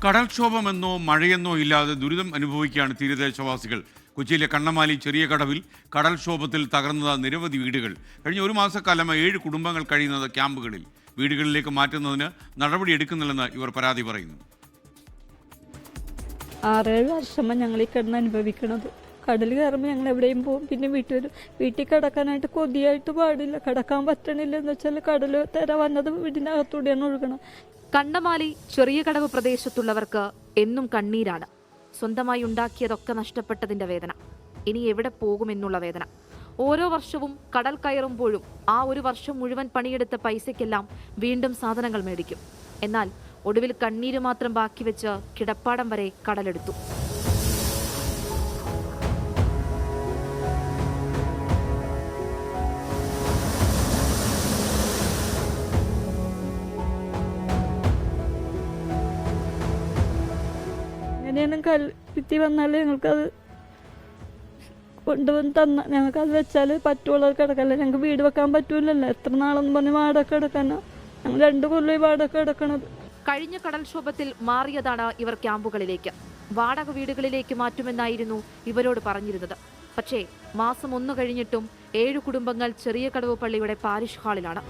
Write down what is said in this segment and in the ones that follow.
കടൽക്ഷോഭമെന്നോ മഴയെന്നോ ഇല്ലാതെ ദുരിതം അനുഭവിക്കുകയാണ് തീരദേശവാസികൾ. കൊച്ചിയിലെ കണ്ണമാലി ചെറിയ കടവിൽ കടൽക്ഷോഭത്തിൽ തകർന്നത് നിരവധി വീടുകൾ. കഴിഞ്ഞ ഒരു മാസക്കാലമായി 7 കുടുംബങ്ങൾ കഴിയുന്നത് ക്യാമ്പുകളിൽ. വീടുകളിലേക്ക് മാറ്റുന്നതിന് നടപടിയെടുക്കുന്നില്ലെന്ന് ഇവർ പരാതി പറയുന്നു. 6-7 വർഷമാണ് ഞങ്ങൾ ഈ കിടന്ന് അനുഭവിക്കണത്. കടൽ കയറുമ്പോൾ ഞങ്ങൾ എവിടെയും പോകും. പിന്നെ വീട്ടിൽ കിടക്കാനായിട്ട് കൊതിയായിട്ട് പാടില്ല, കിടക്കാൻ പറ്റണില്ല. എന്ന് വെച്ചാൽ കടൽ തിര വന്നത് വീടിനകത്തൂടെയാണ് ഒഴുകണം. കണ്ണമാലി ചെറിയ കടവ് പ്രദേശത്തുള്ളവർക്ക് എന്നും കണ്ണീരാണ്. സ്വന്തമായി ഉണ്ടാക്കിയതൊക്കെ നഷ്ടപ്പെട്ടതിന്റെ വേദന, ഇനി എവിടെ പോകുമെന്നുള്ള വേദന. ഓരോ വർഷവും കടൽ കയറുമ്പോഴും ആ ഒരു വർഷം മുഴുവൻ പണിയെടുത്ത പൈസയ്ക്കെല്ലാം വീണ്ടും സാധനങ്ങൾ മേടിക്കും. എന്നാൽ ഒടുവിൽ കണ്ണീര് മാത്രം ബാക്കി വെച്ച് കിടപ്പാടം വരെ കടലെടുത്തു. എങ്ങനെയാണ് കൽപ്പിത്തി വന്നാൽ ഞങ്ങൾക്കത് കൊണ്ടുവന്ന് തന്ന ഞങ്ങൾക്കത് വെച്ചാൽ പറ്റുള്ളത് കിടക്കല്ല. ഞങ്ങൾക്ക് വീട് വെക്കാൻ പറ്റൂലല്ലോ. എത്ര നാളെന്ന് പറഞ്ഞ് വാടക കിടക്കാനാ. ഞങ്ങൾ 2 കൊല്ലം വാടക കിടക്കണത്. കഴിഞ്ഞ കടൽക്ഷോഭത്തിൽ മാറിയതാണ് ഇവർ ക്യാമ്പുകളിലേക്ക്. വാടക വീടുകളിലേക്ക് മാറ്റുമെന്നായിരുന്നു ഇവരോട് പറഞ്ഞിരുന്നത്. പക്ഷേ മാസം 1 കഴിഞ്ഞിട്ടും 7 കുടുംബങ്ങൾ ചെറിയ കടവ് പള്ളിയുടെ പാരിഷ് ഹാളിലാണ്.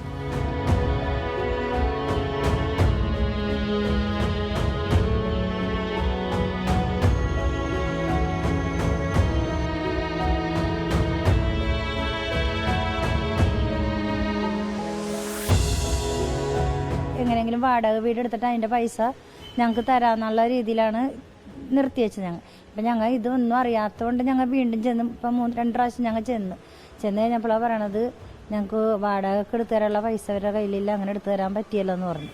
എങ്ങനെയെങ്കിലും വാടക വീട് എടുത്തിട്ട് അതിൻ്റെ പൈസ ഞങ്ങൾക്ക് തരാമെന്നുള്ള രീതിയിലാണ് നിർത്തിവെച്ചത്. അപ്പം ഞങ്ങൾ ഇതൊന്നും അറിയാത്തതുകൊണ്ട് ഞങ്ങൾ വീണ്ടും ചെന്ന് ഇപ്പം 2 പ്രാവശ്യം ഞങ്ങൾ ചെന്ന് കഴിഞ്ഞപ്പോഴാണ് പറയണത് ഞങ്ങൾക്ക് വാടക എടുത്തു തരാനുള്ള പൈസ അവരുടെ കയ്യിലില്ല, അങ്ങനെ എടുത്തു തരാൻ പറ്റിയല്ലോ എന്ന് പറഞ്ഞു.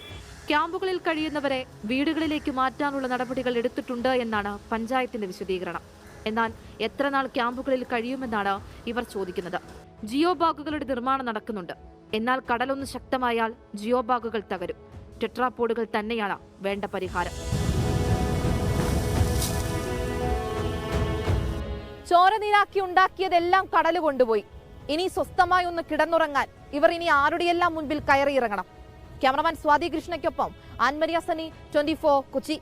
ക്യാമ്പുകളിൽ കഴിയുന്നവരെ വീടുകളിലേക്ക് മാറ്റാനുള്ള നടപടികൾ എടുത്തിട്ടുണ്ട് എന്നാണ് പഞ്ചായത്തിന്റെ വിശദീകരണം. എന്നാൽ എത്ര നാൾ ക്യാമ്പുകളിൽ കഴിയുമെന്നാണ് ഇവർ ചോദിക്കുന്നത്. ജിയോ ബാഗുകളുടെ നിർമ്മാണം നടക്കുന്നുണ്ട്. എന്നാൽ കടലൊന്ന് ശക്തമായാൽ ജിയോ ബാഗുകൾ തകരും. ടെട്രാപോഡുകൾ തന്നെയാണ് വേണ്ട പരിഹാരം. ചോര നീരാക്കി ഉണ്ടാക്കിയതെല്ലാം കടല് കൊണ്ടുപോയി. ഇനി സ്വസ്ഥമായി ഒന്ന് കിടന്നുറങ്ങാൻ ഇവർ ഇനി ആരുടെയെല്ലാം മുൻപിൽ കയറിയിറങ്ങണം. ക്യാമറമാൻ സ്വാതി കൃഷ്ണയ്ക്കൊപ്പം ആൻമരിയ സനി, 24 കൊച്ചി.